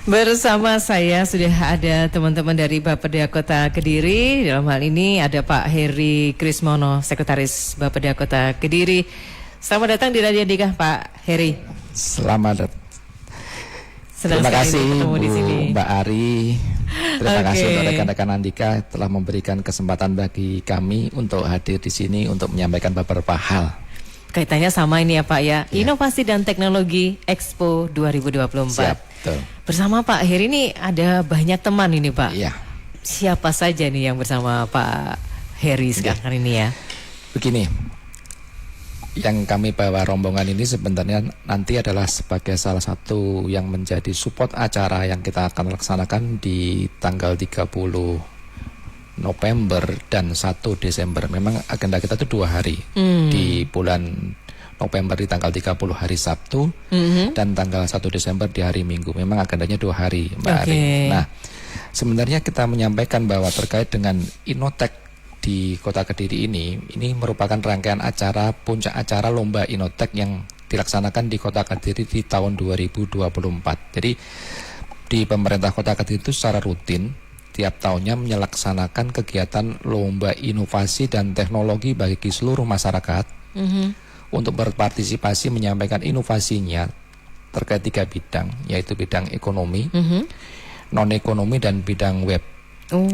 Bersama saya sudah ada teman-teman dari Bapeda Kota Kediri. Dalam hal ini ada Pak Heri Krismono, Sekretaris Bapeda Kota Kediri. Selamat datang di Radio Andika, Pak Heri. Selamat datang. Terima kasih Bu di sini. Mbak Ari. Terima kasih untuk rekan-rekan Andika telah memberikan kesempatan bagi kami untuk hadir di sini untuk menyampaikan beberapa hal. Kaitannya sama ini ya Pak ya, Inovasi dan Teknologi Expo 2024. Siap, betul. Bersama Pak Heri ini ada banyak teman ini Pak. Iya. Siapa saja nih yang bersama Pak Heri sekarang ini ya? Begini, yang kami bawa rombongan ini sebenarnya nanti adalah sebagai salah satu yang menjadi support acara yang kita akan laksanakan di tanggal 30 November dan 1 Desember. Memang agenda kita itu 2 hari. Di bulan November di tanggal 30 hari Sabtu dan tanggal 1 Desember di hari Minggu. Memang agendanya 2 hari, Mbak Ari. Nah, sebenarnya kita menyampaikan bahwa terkait dengan Innotek di Kota Kediri ini merupakan rangkaian acara, puncak acara Lomba Innotek yang dilaksanakan di Kota Kediri di tahun 2024. Jadi di pemerintah Kota Kediri itu secara rutin tiap tahunnya menyelaksanakan kegiatan Lomba Inovasi dan Teknologi bagi seluruh masyarakat untuk berpartisipasi menyampaikan inovasinya terkait 3 bidang, yaitu bidang ekonomi, non-ekonomi, dan bidang web.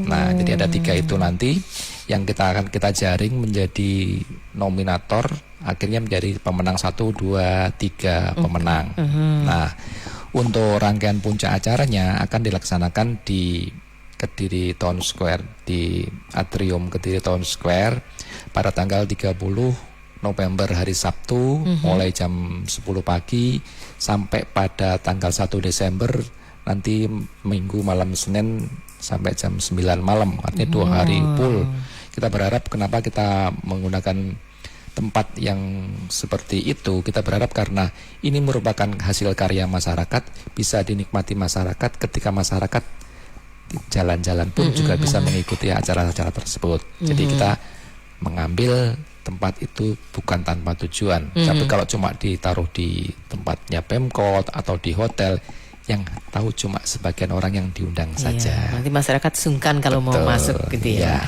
Nah, jadi ada 3 itu nanti yang akan kita jaring menjadi nominator, akhirnya menjadi pemenang 1, 2, 3 pemenang. Nah, untuk rangkaian puncak acaranya akan dilaksanakan di Kediri Town Square, di Atrium Kediri Town Square pada tanggal 30 November hari Sabtu mulai jam 10 pagi sampai pada tanggal 1 Desember nanti Minggu malam Senin sampai jam 9 malam, artinya 2 hari full. Kita berharap kenapa kita menggunakan tempat yang seperti itu, kita berharap karena ini merupakan hasil karya masyarakat, bisa dinikmati masyarakat ketika masyarakat jalan-jalan pun juga bisa mengikuti acara-acara tersebut. Jadi kita mengambil tempat itu bukan tanpa tujuan. Tapi kalau cuma ditaruh di tempatnya Pemkot atau di hotel, yang tahu cuma sebagian orang yang diundang saja. Nanti masyarakat sungkan kalau mau masuk gitu ya.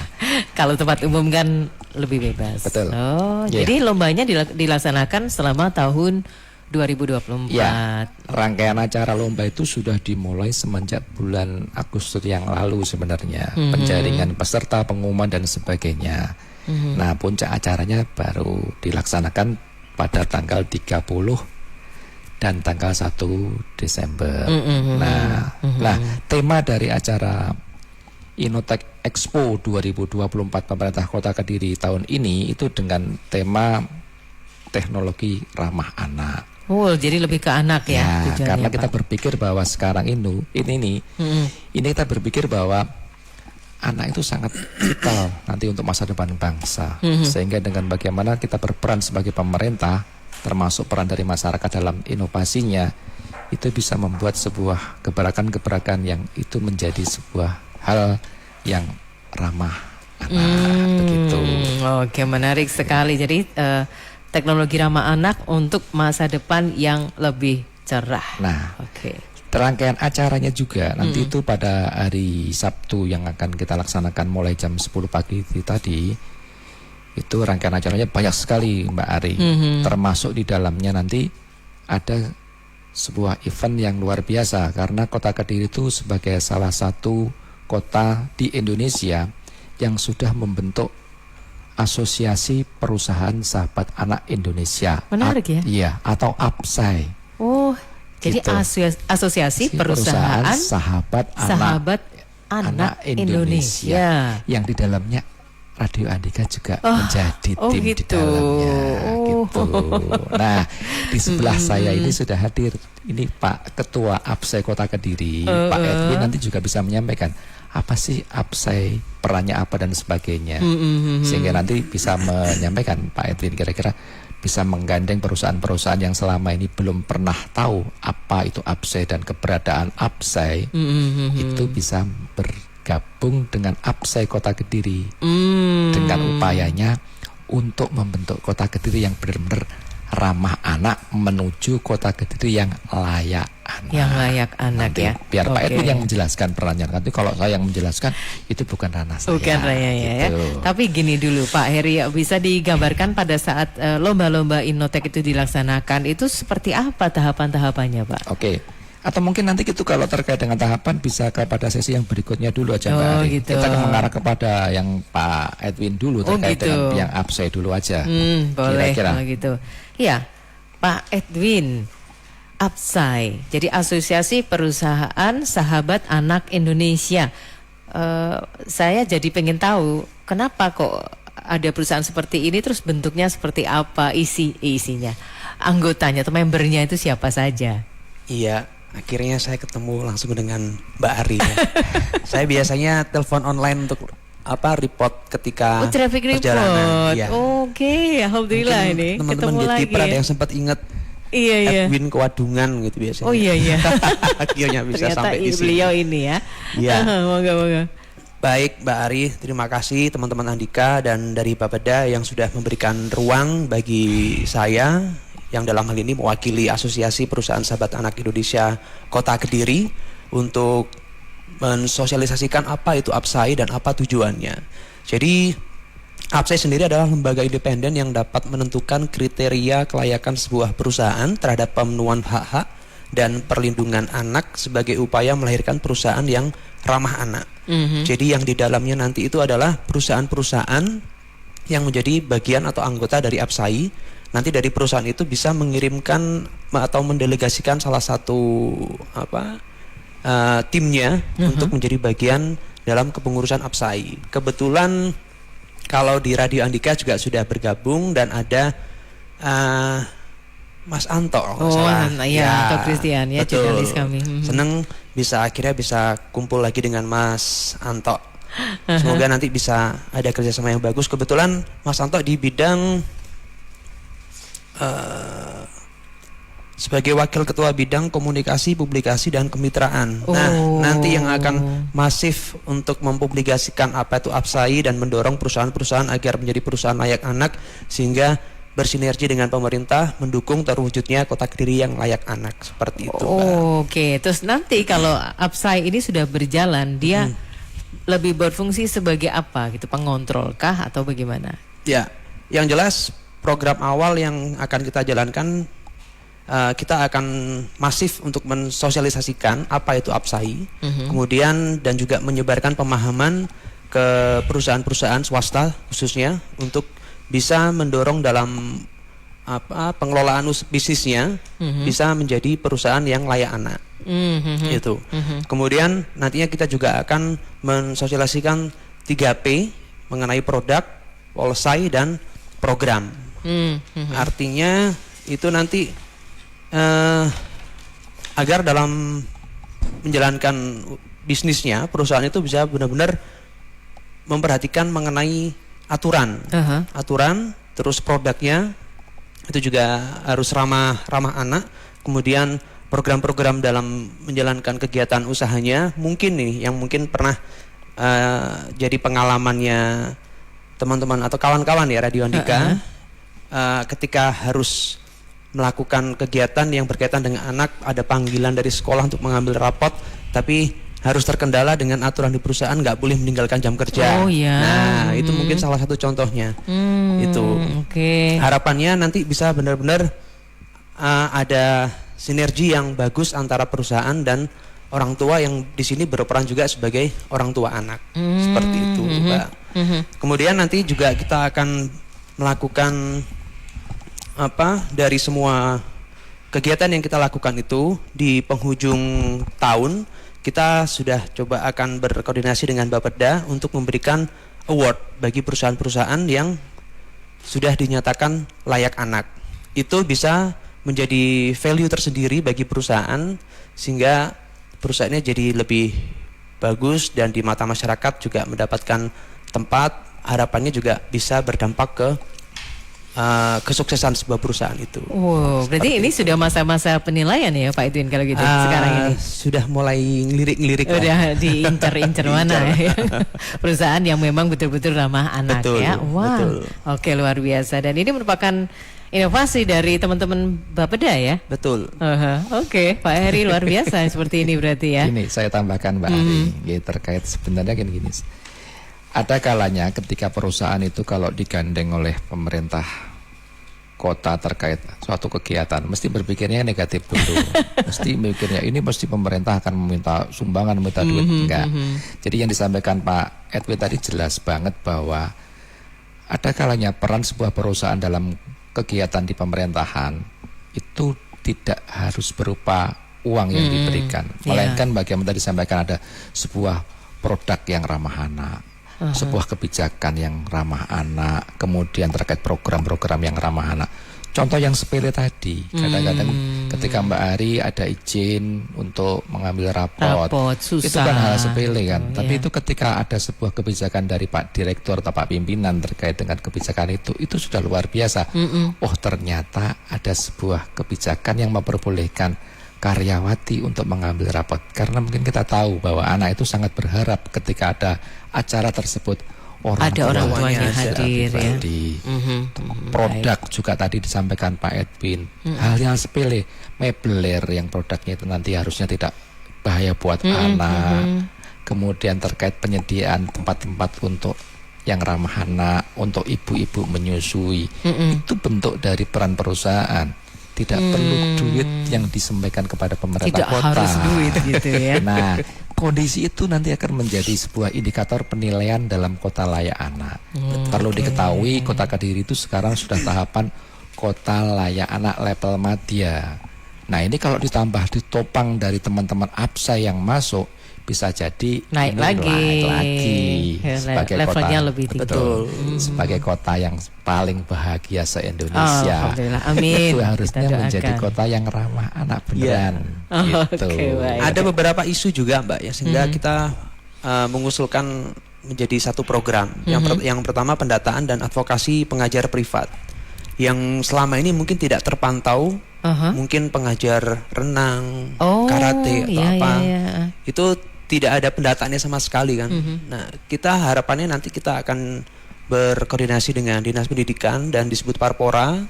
Kalau tempat umum kan lebih bebas. Betul. Jadi lombanya dilaksanakan selama tahun 2024. Ya, rangkaian acara lomba itu sudah dimulai semenjak bulan Agustus yang lalu sebenarnya. Penjaringan peserta, pengumuman dan sebagainya. Nah, puncak acaranya baru dilaksanakan pada tanggal 30 dan tanggal 1 Desember. Nah, tema dari acara Innotek Expo 2024 pemerintah Kota Kediri tahun ini itu dengan tema teknologi ramah anak. Jadi lebih ke anak ya. Karena kita berpikir bahwa sekarang ini kita berpikir bahwa anak itu sangat vital nanti untuk masa depan bangsa. Sehingga dengan bagaimana kita berperan sebagai pemerintah, termasuk peran dari masyarakat dalam inovasinya, itu bisa membuat sebuah gebrakan-gebrakan yang itu menjadi sebuah hal yang ramah anak. Begitu. Oke, menarik sekali. Jadi teknologi ramah anak untuk masa depan yang lebih cerah. Nah, rangkaian acaranya juga nanti itu pada hari Sabtu yang akan kita laksanakan mulai jam 10 pagi tadi. Itu rangkaian acaranya banyak sekali Mbak Ari. Termasuk di dalamnya nanti ada sebuah event yang luar biasa karena Kota Kediri itu sebagai salah satu kota di Indonesia yang sudah membentuk Asosiasi Perusahaan Sahabat Anak Indonesia. Menarik ya? Iya, atau APSAI. Jadi Asosiasi Perusahaan Sahabat Anak Indonesia. Yang di dalamnya Radio Andika juga menjadi tim di dalamnya. Gitu. Nah, di sebelah saya ini sudah hadir ini Pak Ketua APSAI Kota Kediri, Pak Edwin, nanti juga bisa menyampaikan apa sih APSAI, perannya apa dan sebagainya. Sehingga nanti bisa menyampaikan Pak Edwin kira-kira bisa menggandeng perusahaan-perusahaan yang selama ini belum pernah tahu apa itu APSAI dan keberadaan APSAI, itu bisa bergabung dengan APSAI Kota Kediri dengan upayanya untuk membentuk Kota Kediri yang benar-benar ramah anak menuju Kota Kediri yang layak anak. Yang layak anak Nanti ya. biar Pak Oke. Edwin yang menjelaskan perannya. Nanti kalau saya yang menjelaskan itu bukan ranah saya. Bukan Raya ya. gitu. Tapi gini dulu Pak Heri, bisa digambarkan pada saat lomba-lomba Innotek itu dilaksanakan itu seperti apa tahapan-tahapannya Pak? Oke. Atau mungkin nanti gitu kalau terkait dengan tahapan bisa kepada sesi yang berikutnya dulu aja Mbak Ari. Gitu. Kita akan mengarah kepada yang Pak Edwin dulu terkait gitu. dengan yang absai dulu aja. Boleh Kira-kira. kalau gitu. Ya, Pak Edwin, APSAI, jadi Asosiasi Perusahaan Sahabat Anak Indonesia. Saya jadi pengen tahu kenapa kok ada perusahaan seperti ini, terus bentuknya seperti apa, isinya, anggotanya atau membernya itu siapa saja? Iya, akhirnya saya ketemu langsung dengan Mbak Ari. Ya. Saya biasanya telepon online untuk report ketika Traffic perjalanan. report. Iya. Oke, alhamdulillah Mungkin ini teman-teman ketemu di lagi. Tipra ada Ya. yang sempat ingat Iya. Edwin Kewadungan gitu biasanya. Oh iya. Akhirnya bisa Ternyata sampai di sini. beliau ini ya. Iya. Moga-moga. Baik Mbak Ari, terima kasih teman-teman Andika dan dari Bapeda yang sudah memberikan ruang bagi saya yang dalam hal ini mewakili Asosiasi Perusahaan Sahabat Anak Indonesia Kota Kediri untuk mensosialisasikan apa itu APSAI dan apa tujuannya. Jadi APSAI sendiri adalah lembaga independen yang dapat menentukan kriteria kelayakan sebuah perusahaan terhadap pemenuhan hak-hak dan perlindungan anak sebagai upaya melahirkan perusahaan yang ramah anak. Jadi yang di dalamnya nanti itu adalah perusahaan-perusahaan yang menjadi bagian atau anggota dari APSAI. Nanti dari perusahaan itu bisa mengirimkan atau mendelegasikan salah satu timnya untuk menjadi bagian dalam kepengurusan APSAI. Kebetulan kalau di Radio Andika juga sudah bergabung dan ada Mas Anto. Anto Christian ya, betul. jurnalis kami. Seneng akhirnya bisa kumpul lagi dengan Mas Anto. Semoga nanti bisa ada kerjasama yang bagus. Kebetulan Mas Anto di bidang sebagai wakil ketua bidang komunikasi, publikasi dan kemitraan. Nah, nanti yang akan masif untuk mempublikasikan apa itu APSAI dan mendorong perusahaan-perusahaan agar menjadi perusahaan layak anak sehingga bersinergi dengan pemerintah mendukung terwujudnya Kota Kediri yang layak anak seperti itu. Oke, terus nanti kalau APSAI ini sudah berjalan, dia lebih berfungsi sebagai apa gitu, pengontrol kah atau bagaimana? Ya, yang jelas program awal yang akan kita jalankan kita akan masif untuk mensosialisasikan apa itu APSAI, kemudian dan juga menyebarkan pemahaman ke perusahaan-perusahaan swasta khususnya untuk bisa mendorong dalam pengelolaan bisnisnya bisa menjadi perusahaan yang layak anak. Itu. Kemudian nantinya kita juga akan mensosialisasikan 3P mengenai produk, policy dan program. Artinya itu nanti agar dalam menjalankan bisnisnya perusahaan itu bisa benar-benar memperhatikan mengenai aturan, terus produknya itu juga harus ramah anak. Kemudian program-program dalam menjalankan kegiatan usahanya mungkin nih yang mungkin pernah jadi pengalamannya teman-teman atau kawan-kawan ya Radio Andika, ketika harus melakukan kegiatan yang berkaitan dengan anak, ada panggilan dari sekolah untuk mengambil rapot, tapi harus terkendala dengan aturan di perusahaan, nggak boleh meninggalkan jam kerja. Nah, itu mungkin salah satu contohnya. Itu. Harapannya nanti bisa benar-benar ada sinergi yang bagus antara perusahaan dan orang tua yang di sini berperan juga sebagai orang tua anak. Seperti itu, Mbak. Kemudian nanti juga kita akan melakukan dari semua kegiatan yang kita lakukan itu di penghujung tahun kita sudah coba akan berkoordinasi dengan Bapeda untuk memberikan award bagi perusahaan-perusahaan yang sudah dinyatakan layak anak. Itu bisa menjadi value tersendiri bagi perusahaan sehingga perusahaannya jadi lebih bagus dan di mata masyarakat juga mendapatkan tempat. Harapannya juga bisa berdampak ke kesuksesan sebuah perusahaan itu. Berarti ini sudah masa-masa penilaian ya Pak Edwin kalau gitu sekarang ini? Sudah mulai ngelirik-ngelirik. Udah diincar-incar mana ya perusahaan yang memang betul-betul ramah anak. Betul, ya. Wah, betul. Oke, luar biasa. Dan ini merupakan inovasi dari teman-teman Bapeda ya. Betul. Oke, Pak Heri luar biasa seperti ini berarti ya. Gini, saya tambahkan Mbak Ari, ya, terkait sebenarnya gini. Ada kalanya ketika perusahaan itu kalau digandeng oleh pemerintah kota terkait suatu kegiatan, mesti berpikirnya negatif dulu. Mesti mikirnya ini pasti pemerintah akan meminta sumbangan, meminta duit. Enggak. Jadi yang disampaikan Pak Edwin tadi jelas banget bahwa ada kalanya peran sebuah perusahaan dalam kegiatan di pemerintahan itu tidak harus berupa uang yang diberikan, melainkan bagaimana tadi disampaikan ada sebuah produk yang ramah anak, sebuah kebijakan yang ramah anak, kemudian terkait program-program yang ramah anak. Contoh yang sepele tadi, kadang-kadang ketika Mbak Ari ada izin untuk mengambil rapot susah. Itu kan hal sepele kan. Tapi itu ketika ada sebuah kebijakan dari Pak Direktur atau Pak Pimpinan terkait dengan kebijakan itu sudah luar biasa. Oh ternyata ada sebuah kebijakan yang memperbolehkan karyawati untuk mengambil rapot. Karena mungkin kita tahu bahwa anak itu sangat berharap ketika ada acara tersebut orang tuanya hadir ya. Produk juga tadi disampaikan Pak Edwin, hal yang sepele, mebler yang produknya itu nanti harusnya tidak bahaya buat anak. Kemudian terkait penyediaan tempat-tempat untuk yang ramah anak, untuk ibu-ibu menyusui, itu bentuk dari peran perusahaan. Tidak perlu duit yang disampaikan kepada pemerintah kota. Tidak harus duit gitu ya. Nah, kondisi itu nanti akan menjadi sebuah indikator penilaian dalam kota layak anak. Perlu diketahui Kota Kediri itu sekarang sudah tahapan kota layak anak level madya. Nah ini kalau ditambah ditopang dari teman-teman APSA yang masuk, bisa jadi naik lagi sebagai levelnya kota, lebih tinggi. Betul, sebagai kota yang paling bahagia se-Indonesia. Amin. Itu harusnya menjadi kota yang ramah anak beneran. Gitu. Ada beberapa isu juga Mbak ya, sehingga kita mengusulkan menjadi satu program. Yang pertama pendataan dan advokasi pengajar privat yang selama ini mungkin tidak terpantau. Mungkin pengajar renang, karate atau apa. Itu tidak ada pendataannya sama sekali kan. Nah, kita harapannya nanti kita akan berkoordinasi dengan Dinas Pendidikan dan disebut Parpora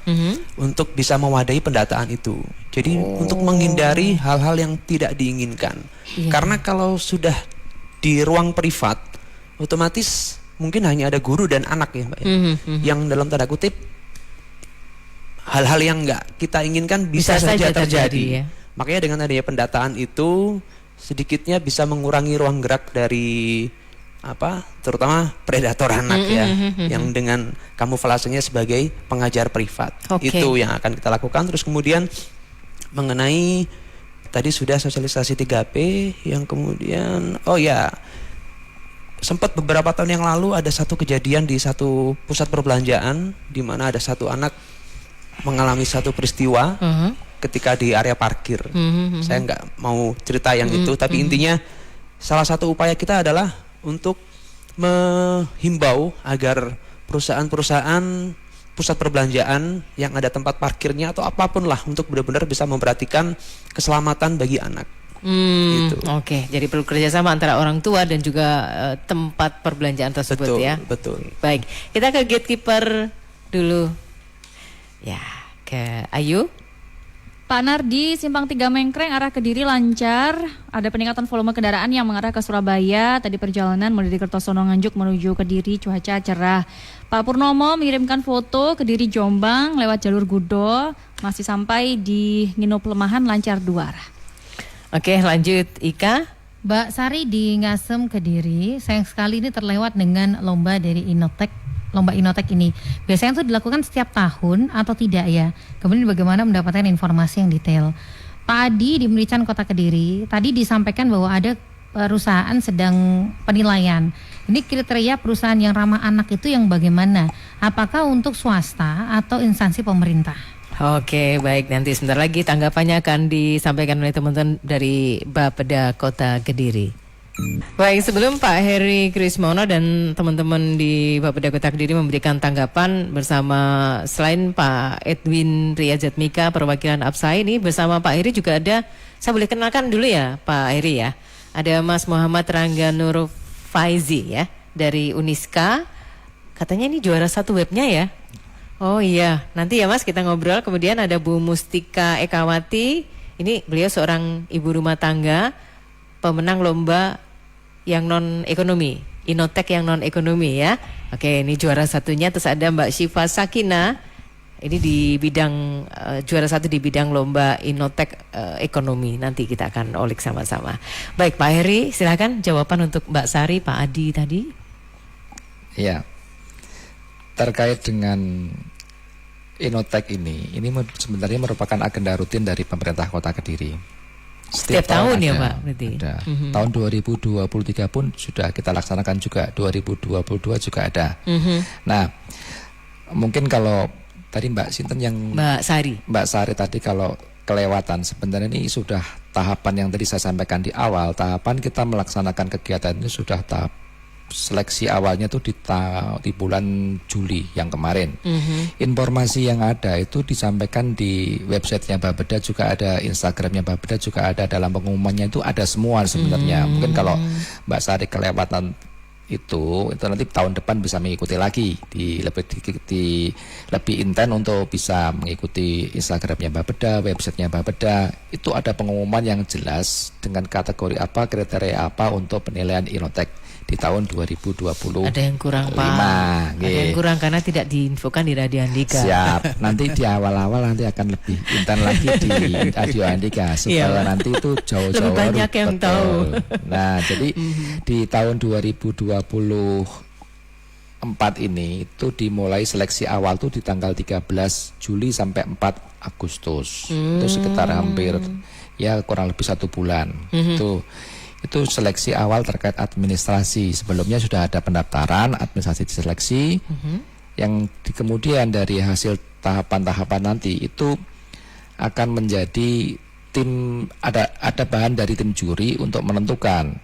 untuk bisa mewadahi pendataan itu. Jadi untuk menghindari hal-hal yang tidak diinginkan. Karena kalau sudah di ruang privat, otomatis mungkin hanya ada guru dan anak ya Mbak ya. Yang dalam tanda kutip hal-hal yang nggak kita inginkan bisa saja terjadi. Ya. Makanya dengan adanya pendataan itu sedikitnya bisa mengurangi ruang gerak dari terutama predator anak ya, yang dengan kamuflasenya sebagai pengajar privat. Itu yang akan kita lakukan. Terus kemudian mengenai tadi sudah sosialisasi 3P, yang kemudian sempat beberapa tahun yang lalu ada satu kejadian di satu pusat perbelanjaan di mana ada satu anak mengalami satu peristiwa ketika di area parkir. Saya nggak mau cerita yang itu, tapi intinya salah satu upaya kita adalah untuk menghimbau agar perusahaan-perusahaan pusat perbelanjaan yang ada tempat parkirnya atau apapun lah untuk benar-benar bisa memperhatikan keselamatan bagi anak. Gitu. Oke, jadi perlu kerjasama antara orang tua dan juga tempat perbelanjaan tersebut. Betul, ya. Betul. Baik, kita ke gatekeeper dulu. Ya, ke Ayu. Pak Nardi, Simpang 3 Mengkreng arah Kediri lancar. Ada peningkatan volume kendaraan yang mengarah ke Surabaya. Tadi perjalanan mulai dari Kertosono Nganjuk menuju Kediri, cuaca cerah. Pak Purnomo mengirimkan foto Kediri Jombang lewat jalur Gudo. Masih sampai di Ngino Pelemahan lancar 2 arah. Oke, lanjut Ika. Mbak Sari di Ngasem Kediri, sayang sekali ini terlewat dengan lomba dari Inotek. Lomba Inotek ini biasanya itu dilakukan setiap tahun atau tidak ya? Kemudian bagaimana mendapatkan informasi yang detail? Pak Adi di Merican Kota Kediri, tadi disampaikan bahwa ada perusahaan sedang penilaian. Ini kriteria perusahaan yang ramah anak itu yang bagaimana? Apakah untuk swasta atau instansi pemerintah? Oke, baik, nanti sebentar lagi tanggapannya akan disampaikan oleh teman-teman dari Bapeda Kota Kediri. Baik, sebelum Pak Heri Krismono dan teman-teman di Bapeda Kota Kediri memberikan tanggapan bersama, selain Pak Edwin Riyazatmika perwakilan APSA ini, bersama Pak Heri juga ada, saya boleh kenalkan dulu ya Pak Heri ya, ada Mas Muhammad Rangga Nur Faizi ya dari Uniska, katanya ini juara 1 webnya ya. Oh iya, nanti ya Mas kita ngobrol. Kemudian ada Bu Mustika Ekawati. Ini beliau seorang ibu rumah tangga, pemenang lomba yang non ekonomi, Inotek yang non ekonomi ya. Oke, ini juara satunya. Terus ada Mbak Syifa Sakina. Ini di bidang juara satu di bidang lomba Inotek ekonomi. Nanti kita akan ulik sama-sama. Baik Pak Heri, silakan jawaban untuk Mbak Sari, Pak Adi tadi. Ya, terkait dengan Inotek ini sebenarnya merupakan agenda rutin dari pemerintah Kota Kediri. Setiap tahun ada, ya Pak? Berarti. Ada. Tahun 2023 pun sudah kita laksanakan juga, 2022 juga ada. Nah, mungkin kalau tadi Mbak Sinten yang Mbak Sari tadi kalau kelewatan, sebenarnya ini sudah tahapan yang tadi saya sampaikan di awal. Tahapan kita melaksanakan kegiatan ini sudah tahap seleksi awalnya tuh di bulan Juli yang kemarin. Informasi yang ada itu disampaikan di websitenya Bapeda, juga ada Instagramnya Bapeda, juga ada, dalam pengumumannya itu ada semua sebenarnya. Mungkin kalau Mbak Sari kelewatan itu nanti tahun depan bisa mengikuti lagi lebih intens untuk bisa mengikuti Instagramnya Bapeda, websitenya Bapeda. Itu ada pengumuman yang jelas dengan kategori apa, kriteria apa untuk penilaian Inotek di tahun 2020. Ada yang kurang Pak. Ada yang kurang karena tidak diinfokan di Radio Andika. Siap. Nanti di awal-awal nanti akan lebih intens lagi di Radio Andika supaya nanti itu jauh-jauh lebih banyak yang tahu. Nah, jadi di tahun 2024 ini itu dimulai seleksi awal tuh di tanggal 13 Juli sampai 4 Agustus. Itu sekitar hampir ya kurang lebih 1 bulan. Itu seleksi awal terkait administrasi. Sebelumnya sudah ada pendaftaran, administrasi diseleksi. Yang kemudian dari hasil tahapan-tahapan nanti itu akan menjadi tim, ada bahan dari tim juri untuk menentukan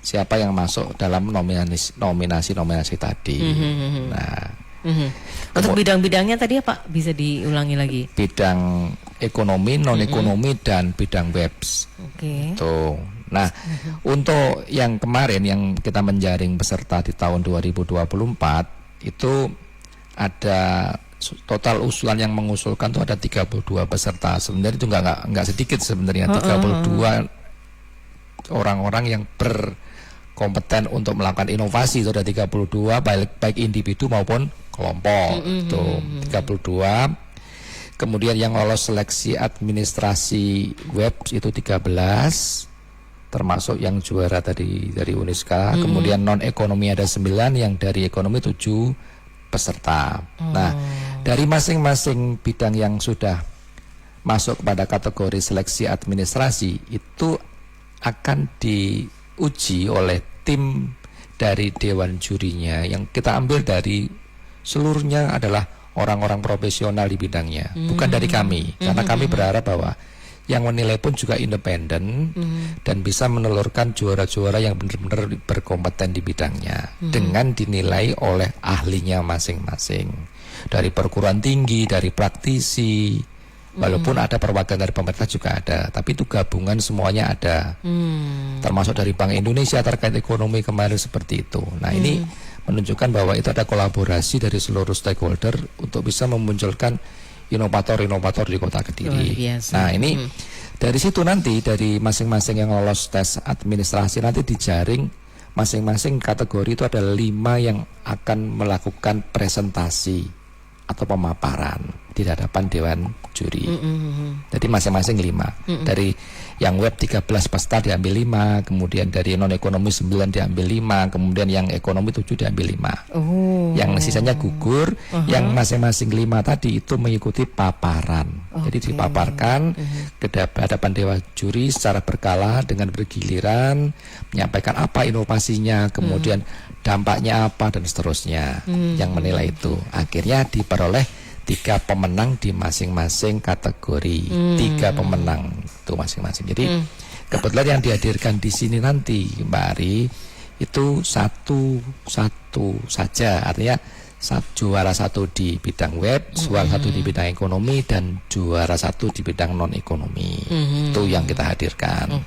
siapa yang masuk dalam nominasi tadi. Nah, untuk bidang-bidangnya tadi apa? Bisa diulangi lagi? Bidang ekonomi, non ekonomi dan bidang webs. Oke. Tuh. Nah, untuk yang kemarin yang kita menjaring peserta di tahun 2024 itu ada total usulan yang mengusulkan itu ada 32 peserta. Sebenarnya itu enggak sedikit sebenarnya, 32 orang-orang yang berkompeten untuk melakukan inovasi. Itu ada 32 baik individu maupun kelompok. Itu 32. Kemudian yang lolos seleksi administrasi web itu 13, termasuk yang juara tadi dari Uniska. Kemudian non ekonomi ada 9, yang dari ekonomi 7 peserta. Nah, dari masing-masing bidang yang sudah masuk pada kategori seleksi administrasi itu akan diuji oleh tim dari dewan jurinya, yang kita ambil dari seluruhnya adalah orang-orang profesional di bidangnya, bukan dari kami, karena kami berharap bahwa yang menilai pun juga independen dan bisa menelurkan juara-juara yang benar-benar berkompeten di bidangnya dengan dinilai oleh ahlinya masing-masing, dari perguruan tinggi, dari praktisi, walaupun ada perwakilan dari pemerintah juga ada, tapi itu gabungan semuanya ada, termasuk dari Bank Indonesia terkait ekonomi kemarin seperti itu. Nah, ini menunjukkan bahwa itu ada kolaborasi dari seluruh stakeholder untuk bisa memunculkan inovator-inovator di Kota Kediri. Nah, ini dari situ nanti dari masing-masing yang lolos tes administrasi nanti dijaring masing-masing kategori itu ada 5 yang akan melakukan presentasi atau pemaparan di hadapan dewan juri. Jadi masing-masing 5. Dari yang web 13 peserta diambil 5, kemudian dari non ekonomi 9 diambil 5, kemudian yang ekonomi 7 diambil 5. Yang sisanya gugur, yang masing-masing 5 tadi itu mengikuti paparan. Jadi dipaparkan ke hadapan dewan juri secara berkala dengan bergiliran, menyampaikan apa inovasinya, kemudian dampaknya apa dan seterusnya. Yang menilai itu akhirnya diperoleh 3 pemenang di masing-masing kategori. 3 pemenang itu masing-masing. Jadi kebetulan yang dihadirkan di sini nanti Mbak Ari itu satu saja, artinya juara 1 di bidang web, juara 1 di bidang ekonomi, dan juara 1 di bidang non ekonomi. Itu yang kita hadirkan.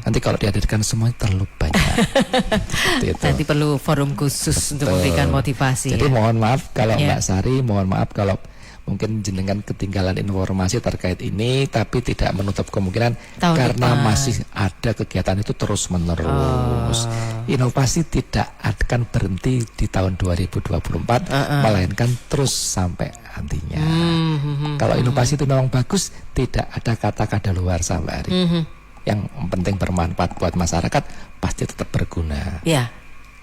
Nanti kalau dihadirkan semuanya terlalu banyak. Itu. Nanti perlu forum khusus untuk memberikan motivasi. Jadi mohon maaf kalau Ya. Mbak Sari, mohon maaf kalau mungkin jenengan ketinggalan informasi terkait ini, tapi tidak menutup kemungkinan Tahun karena depan. masih ada kegiatan itu terus menerus. Inovasi tidak akan berhenti di tahun 2024, melainkan terus sampai nantinya. Kalau inovasi itu memang bagus, tidak ada kata kadaluarsa, Mbak Ari. Yang penting bermanfaat buat masyarakat, pasti tetap berguna. Ya.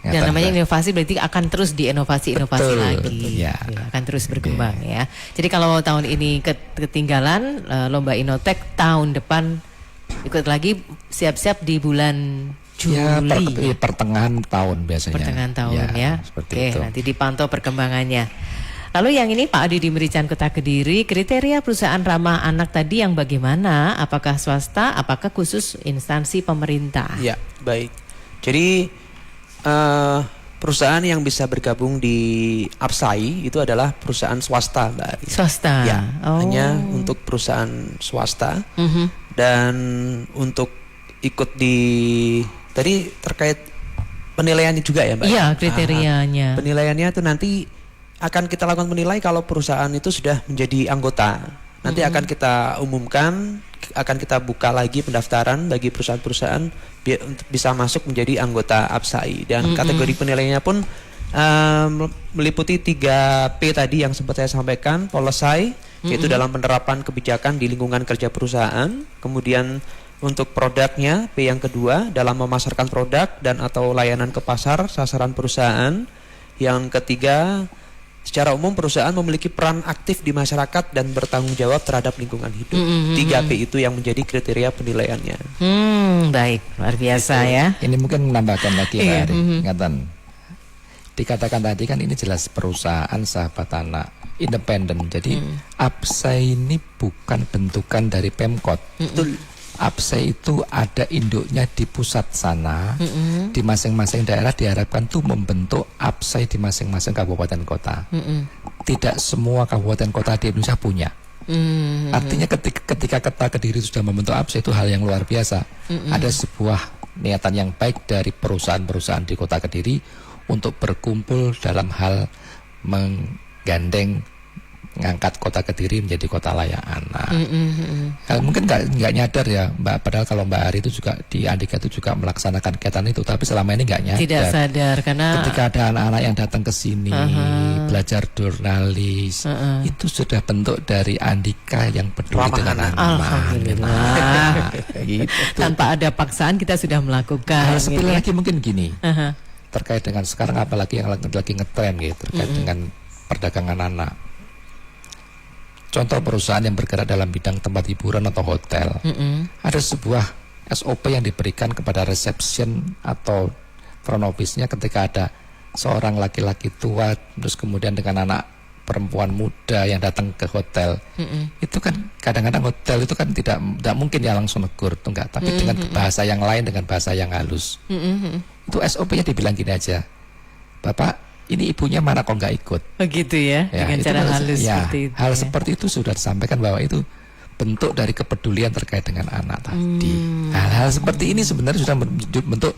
Dan Nyata, namanya Mbak. inovasi berarti akan terus diinovasi-inovasi Betul, lagi. betul, ya. Akan terus berkembang ya. Jadi kalau tahun ini ketinggalan lomba Innotek, tahun depan ikut lagi, siap-siap di bulan Juli. Ya, pertengahan tahun biasanya. Pertengahan tahun ya. Seperti Oke, itu. nanti dipantau perkembangannya. Lalu yang ini Pak Adi di Merican Kota Kediri, kriteria perusahaan ramah anak tadi yang bagaimana? Apakah swasta, apakah khusus instansi pemerintah? Ya, baik. Jadi perusahaan yang bisa bergabung di Apsai itu adalah perusahaan swasta, Mbak Ari. Swasta. Ya, Oh. hanya untuk perusahaan swasta. Dan untuk ikut di tadi terkait penilaiannya juga ya, Mbak. Iya, kriterianya. Penilaiannya itu nanti akan kita lakukan menilai kalau perusahaan itu sudah menjadi anggota. Nanti akan kita umumkan, akan kita buka lagi pendaftaran bagi perusahaan-perusahaan untuk bisa masuk menjadi anggota Apsai. Dan kategori penilaiannya pun meliputi 3P tadi yang sempat saya sampaikan, policy, yaitu dalam penerapan kebijakan di lingkungan kerja perusahaan. Kemudian untuk produknya, P yang kedua, dalam memasarkan produk dan atau layanan ke pasar sasaran perusahaan. Yang ketiga, secara umum perusahaan memiliki peran aktif di masyarakat dan bertanggung jawab terhadap lingkungan hidup. 3P itu yang menjadi kriteria penilaiannya. Baik, luar biasa ya. Ini mungkin menambahkan lagi, Mbak Iya, Ari. Ingatan. Dikatakan tadi kan ini jelas perusahaan sahabat anak independen. Jadi Apsai ini bukan bentukan dari Pemkot. Betul. Apsai itu ada induknya di pusat sana. Di masing-masing daerah diharapkan tuh membentuk Apsai di masing-masing kabupaten kota. Tidak semua kabupaten kota di Indonesia punya. Artinya ketika Kota Kediri sudah membentuk Apsai itu hal yang luar biasa. Ada sebuah niatan yang baik dari perusahaan-perusahaan di Kota Kediri untuk berkumpul dalam hal menggandeng ngangkat Kota Kediri menjadi kota layak anak. Mungkin nggak nyadar ya Mbak, padahal kalau Mbak Ari itu juga di Andika itu juga melaksanakan kegiatan itu, tapi selama ini nggak nyadar. Tidak sadar karena Ketika ada anak-anak yang datang ke sini belajar jurnalis, itu sudah bentuk dari Andika yang peduli Ramah dengan anak. anak. Alhamdulillah. Gitu. tanpa ada paksaan kita sudah melakukan. Hal sepele gitu ya. lagi mungkin gini, terkait dengan sekarang apalagi yang lagi ngetren gitu, terkait dengan perdagangan anak. Contoh perusahaan yang bergerak dalam bidang tempat hiburan atau hotel, ada sebuah SOP yang diberikan kepada reception atau front office-nya ketika ada seorang laki-laki tua terus kemudian dengan anak perempuan muda yang datang ke hotel. Itu kan kadang-kadang hotel itu kan tidak mungkin ya langsung negur tuh enggak, tapi dengan bahasa yang lain, dengan bahasa yang halus. Itu SOP-nya dibilang gini aja, Bapak, ini ibunya mana kok nggak ikut? Begitu ya, dengan itu cara kan- halus ya, seperti itu. hal ya. seperti itu sudah disampaikan bahwa itu bentuk dari kepedulian terkait dengan anak tadi. Hal-hal seperti ini sebenarnya sudah bentuk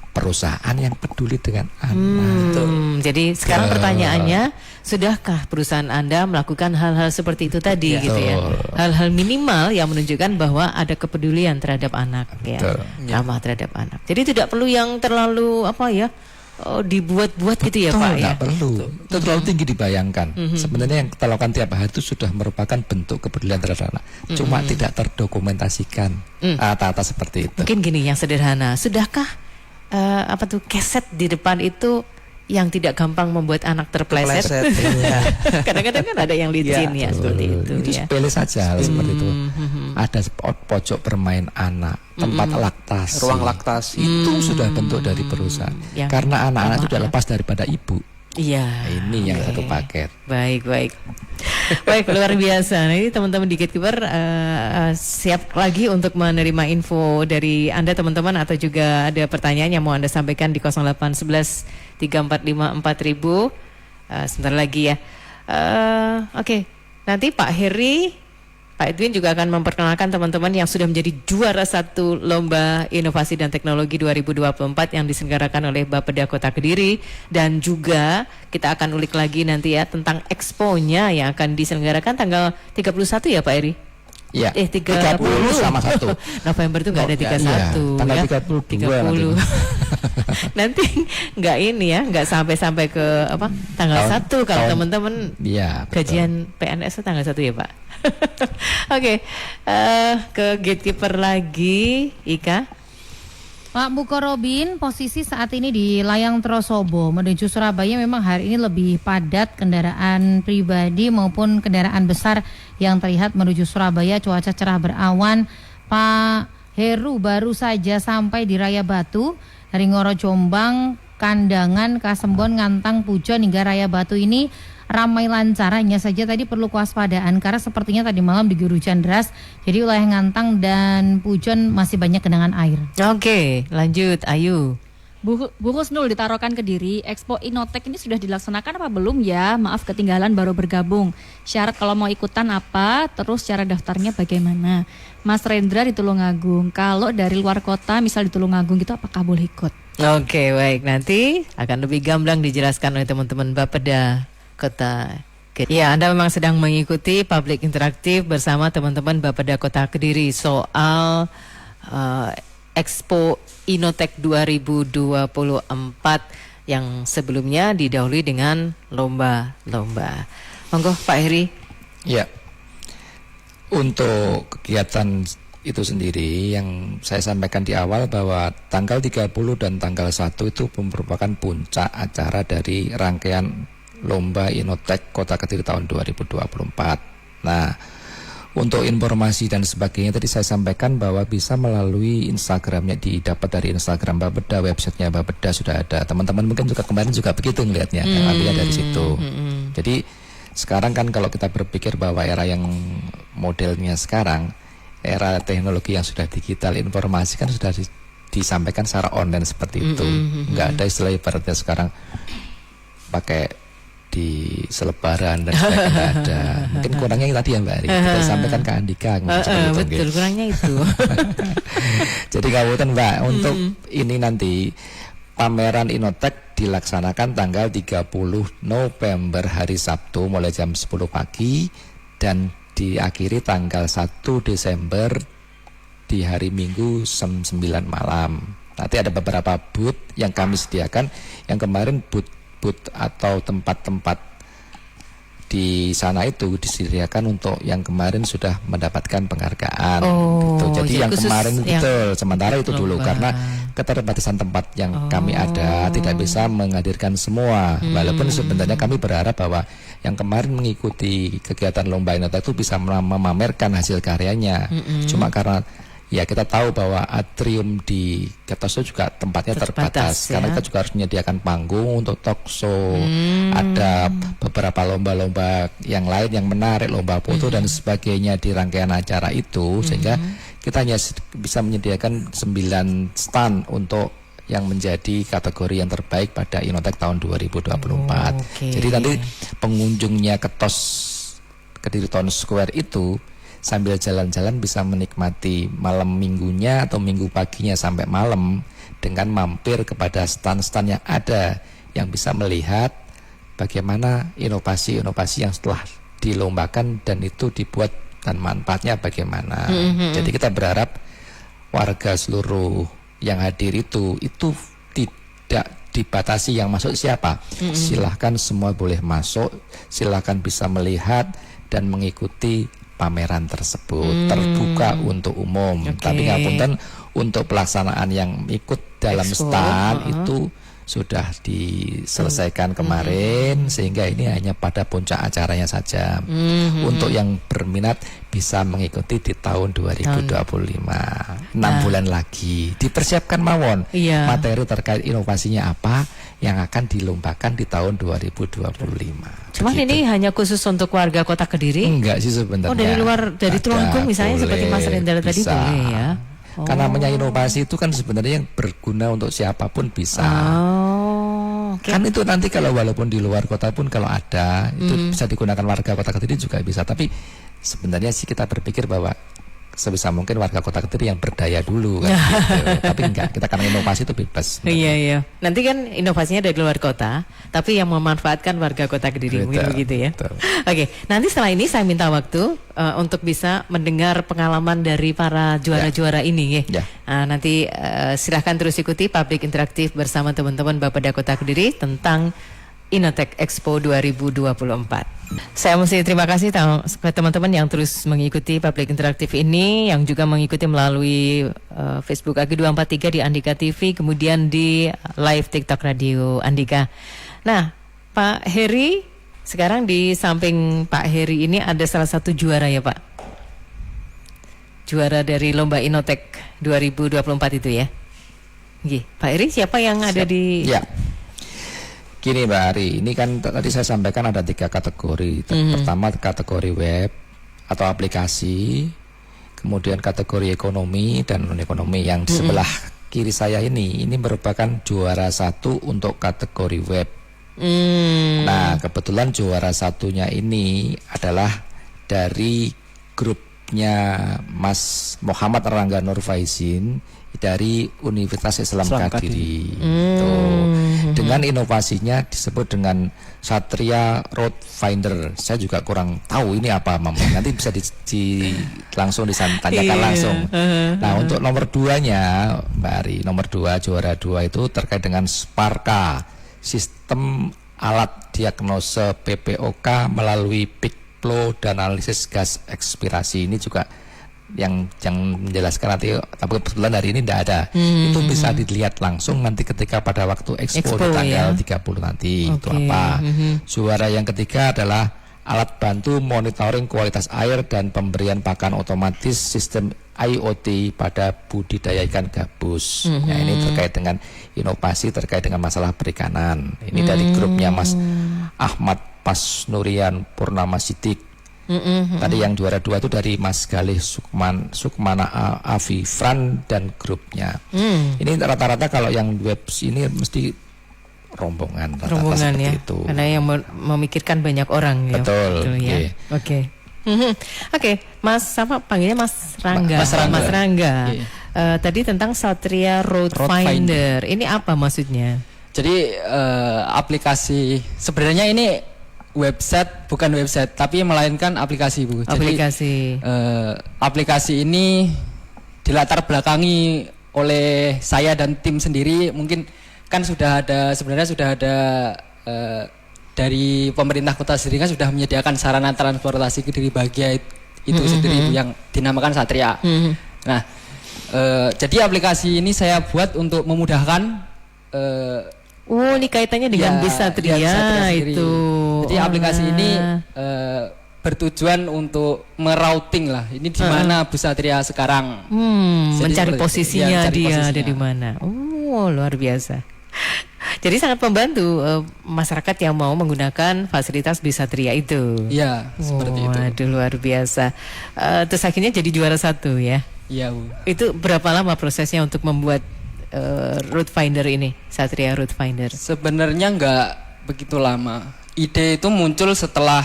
perusahaan yang peduli dengan anak. Jadi sekarang pertanyaannya, sudahkah perusahaan Anda melakukan hal-hal seperti itu tadi gitu ya? Hal-hal minimal yang menunjukkan bahwa ada kepedulian terhadap anak ya, Betul. ramah terhadap anak. Jadi tidak perlu yang terlalu apa ya, dibuat-buat gitu ya Betul, Pak ya? nggak perlu. Itu terlalu tinggi dibayangkan. Sebenarnya yang kita lakukan tiap hari itu sudah merupakan bentuk kepedulian terhadap anak. Cuma tidak terdokumentasikan tata seperti itu. Mungkin gini yang sederhana, sudahkah keset di depan itu yang tidak gampang membuat anak terpleset? Terpleset, iya. Kadang-kadang kan ada yang licin ya seperti itu Itu ya. sepele saja hal seperti itu. Ada pojok bermain anak, tempat laktasi. Ruang laktasi. Itu sudah bentuk dari perusahaan. Yang Karena anak-anak itu ramah tidak lepas daripada ibu. Iya. Ini yang satu paket. Baik. Baik, luar biasa. Nah, ini teman-teman di Gatekeeper siap lagi untuk menerima info dari Anda teman-teman, atau juga ada pertanyaan yang mau Anda sampaikan di 0811 345 4000. sebentar lagi ya. Oke. Nanti Pak Heri, Pak Edwin juga akan memperkenalkan teman-teman yang sudah menjadi juara 1 Lomba Inovasi dan Teknologi 2024 yang diselenggarakan oleh Bapeda Kota Kediri. Dan juga kita akan ulik lagi nanti ya tentang expo-nya yang akan diselenggarakan tanggal 31 ya Pak Heri? Ya, 30 sama 1 November itu nggak ada 31 tanggal ya. 30 Nanti nggak ini ya, nggak sampai ke apa tanggal 1 kalau teman-teman gajian PNS itu tanggal 1 ya Pak. Oke, ke gatekeeper lagi, Ika. Pak Buko Robin, posisi saat ini di Layang Trosobo menuju Surabaya memang hari ini lebih padat kendaraan pribadi maupun kendaraan besar yang terlihat menuju Surabaya. Cuaca cerah berawan. Pak Heru baru saja sampai di Raya Batu dari Ngoro Jombang, Kandangan, Kasembon, Ngantang, Pujon hingga Raya Batu ini ramai lancar, hanya saja tadi perlu kewaspadaan karena sepertinya tadi malam diguyur hujan deras. Jadi wilayah Ngantang dan Pujon masih banyak genangan air. Oke, lanjut Ayu. Bu Husnul di Tarokan Kediri, Expo Inotek ini sudah dilaksanakan apa belum ya? Maaf ketinggalan baru bergabung. Syarat kalau mau ikutan apa? Terus cara daftarnya bagaimana? Mas Rendra di Tulungagung, kalau dari luar kota misal di Tulungagung gitu apakah boleh ikut? Oke, baik, nanti akan lebih gamblang dijelaskan oleh teman-teman Bapeda Kota Kediri. Ya, Anda memang sedang mengikuti public interaktif bersama teman-teman Bapeda Kota Kediri soal Expo Inotek 2024 yang sebelumnya didahului dengan lomba-lomba. Monggo Pak Heri. Ya, untuk kegiatan itu sendiri yang saya sampaikan di awal bahwa tanggal 30 dan tanggal 1 itu merupakan puncak acara dari rangkaian Lomba Inotek Kota Kediri tahun 2024. Nah, untuk informasi dan sebagainya tadi saya sampaikan bahwa bisa melalui Instagramnya, didapat dari Instagram Bapeda, websitenya Bapeda sudah ada. Teman-teman mungkin juga kemarin juga begitu melihatnya, ambilnya dari situ. Jadi sekarang kan kalau kita berpikir bahwa era yang modelnya sekarang, era teknologi yang sudah digital, informasi kan sudah disampaikan secara online seperti itu. Nggak ada istilah ibaratnya sekarang pakai di selebaran dan sebagainya ada. Mungkin kurangnya tadi ya Mbak Ari, kita sampaikan ke Andika. Betul, kurangnya itu. Jadi kabupaten Mbak, untuk ini nanti pameran Inotek dilaksanakan tanggal 30 November hari Sabtu mulai jam 10 pagi dan diakhiri tanggal 1 Desember di hari Minggu jam 9 malam. Nanti ada beberapa booth yang kami sediakan, yang kemarin booth atau tempat-tempat di sana itu disediakan untuk yang kemarin sudah mendapatkan penghargaan. Gitu. Jadi yang kemarin betul, sementara itu dulu karena keterbatasan tempat yang kami ada tidak bisa menghadirkan semua. Walaupun sebenarnya kami berharap bahwa yang kemarin mengikuti kegiatan Lomba Inotek itu bisa memamerkan hasil karyanya. Cuma karena ya kita tahu bahwa atrium di Kertosono juga tempatnya terbatas ya? Karena kita juga harus menyediakan panggung untuk talk show, ada beberapa lomba-lomba yang lain yang menarik, lomba foto dan sebagainya di rangkaian acara itu, sehingga kita hanya bisa menyediakan 9 stand untuk yang menjadi kategori yang terbaik pada Inotek tahun 2024. Jadi nanti pengunjungnya ke Kediri Town Square itu sambil jalan-jalan bisa menikmati malam minggunya atau minggu paginya sampai malam dengan mampir kepada stand-stand yang ada, yang bisa melihat bagaimana inovasi-inovasi yang setelah dilombakan dan itu dibuat dan manfaatnya bagaimana. Jadi kita berharap warga seluruh yang hadir itu tidak dibatasi yang masuk siapa. Silahkan semua boleh masuk, silahkan bisa melihat dan mengikuti pameran tersebut, terbuka untuk umum. Tapi ngapunten untuk pelaksanaan yang ikut dalam stand itu sudah diselesaikan kemarin, sehingga ini hanya pada puncak acaranya saja. Untuk yang berminat bisa mengikuti di tahun 2025, 6 bulan lagi. Dipersiapkan mawon materi terkait inovasinya apa yang akan dilombakan di tahun 2025. Cuman ini hanya khusus untuk warga Kota Kediri? Enggak sih sebenarnya. Oh, dari luar, dari Tulungagung misalnya, boleh, seperti Mas Rendra tadi boleh ya. Karena namanya inovasi itu kan sebenarnya yang berguna untuk siapapun bisa. Kan itu nanti kalau walaupun di luar kota pun kalau ada itu bisa digunakan warga Kota Kediri juga bisa. Tapi sebenarnya sih kita berpikir bahwa sebisa mungkin warga Kota Kediri yang berdaya dulu kan gitu. Tapi enggak, kita karena inovasi itu bebas. Iya. Nanti kan inovasinya dari luar kota, tapi yang memanfaatkan warga Kota Kediri, mungkin begitu ya. Betul. Oke, nanti setelah ini saya minta waktu untuk bisa mendengar pengalaman dari para juara-juara ini ya. Nanti silahkan terus ikuti Public Interaktif bersama teman-teman Bapeda Kota Kediri tentang Innotek Expo 2024. Saya mesti terima kasih ke teman-teman yang terus mengikuti Public Interaktif ini, yang juga mengikuti melalui Facebook AG243 di Andika TV, kemudian di live TikTok Radio Andika. Nah, Pak Heri, sekarang di samping Pak Heri ini ada salah satu juara ya Pak? Juara dari Lomba Innotek 2024 itu ya? Gih, Pak Heri siapa yang ada di... Ya. Gini Mbak Ari, ini kan tadi saya sampaikan ada 3 kategori. Pertama kategori web atau aplikasi, kemudian kategori ekonomi dan non ekonomi. Yang di sebelah kiri saya ini merupakan juara 1 untuk kategori web. Nah, kebetulan juara satunya ini adalah dari grupnya Mas Muhammad Rangga Nur Faizin dari Universitas Islam Kediri. Dengan inovasinya disebut dengan Satria Road Finder. Saya juga kurang tahu ini apa, nanti bisa langsung ditanyakan langsung. Nah, untuk nomor 2-nya Mbak Ari, nomor 2 juara 2 itu terkait dengan Sparka, sistem alat diagnose PPOK melalui peak flow dan analisis gas ekspirasi. Ini juga yang menjelaskan nanti, tapi kebetulan hari ini tidak ada. Itu bisa dilihat langsung nanti ketika pada waktu Expo di tanggal 30 nanti. Itu apa? Juara yang ketiga adalah alat bantu monitoring kualitas air dan pemberian pakan otomatis sistem IoT pada budidaya ikan gabus. Nah, ini terkait dengan inovasi terkait dengan masalah perikanan. Ini dari grupnya Mas Ahmad Pasnurian Purnama Sidik. Tadi yang juara 2 itu dari Mas Galih Sukmana Afifran dan grupnya. Ini rata-rata kalau yang web ini mesti rombongan rombongan seperti ya, itu. Karena yang memikirkan banyak orang ya. Betul ya. Oke. Oke, Mas apa panggilnya Mas Rangga. Mas Rangga. Tadi tentang Satria Road Finder. Ini apa maksudnya? Jadi aplikasi sebenarnya ini website, bukan website tapi melainkan aplikasi Bu. Aplikasi. Jadi aplikasi ini dilatar belakangi oleh saya dan tim sendiri. Mungkin kan sebenarnya sudah ada dari pemerintah Kota Kediri kan sudah menyediakan sarana transportasi Kediri Bahagia itu sendiri yang dinamakan Satria. Nah, jadi aplikasi ini saya buat untuk memudahkan. Ini kaitannya dengan Satria itu. Jadi aplikasi ini bertujuan untuk merouting lah. Ini di mana Bus Satria sekarang. Mencari posisinya dia ada di mana. Luar biasa. Jadi sangat membantu masyarakat yang mau menggunakan fasilitas Bus Satria itu. Iya, seperti itu. Waduh, luar biasa. Terus akhirnya jadi juara 1 ya. Iya, Bu. Itu berapa lama prosesnya untuk membuat Route Finder ini, Satria Route Finder? Sebenarnya nggak begitu lama. Ide itu muncul setelah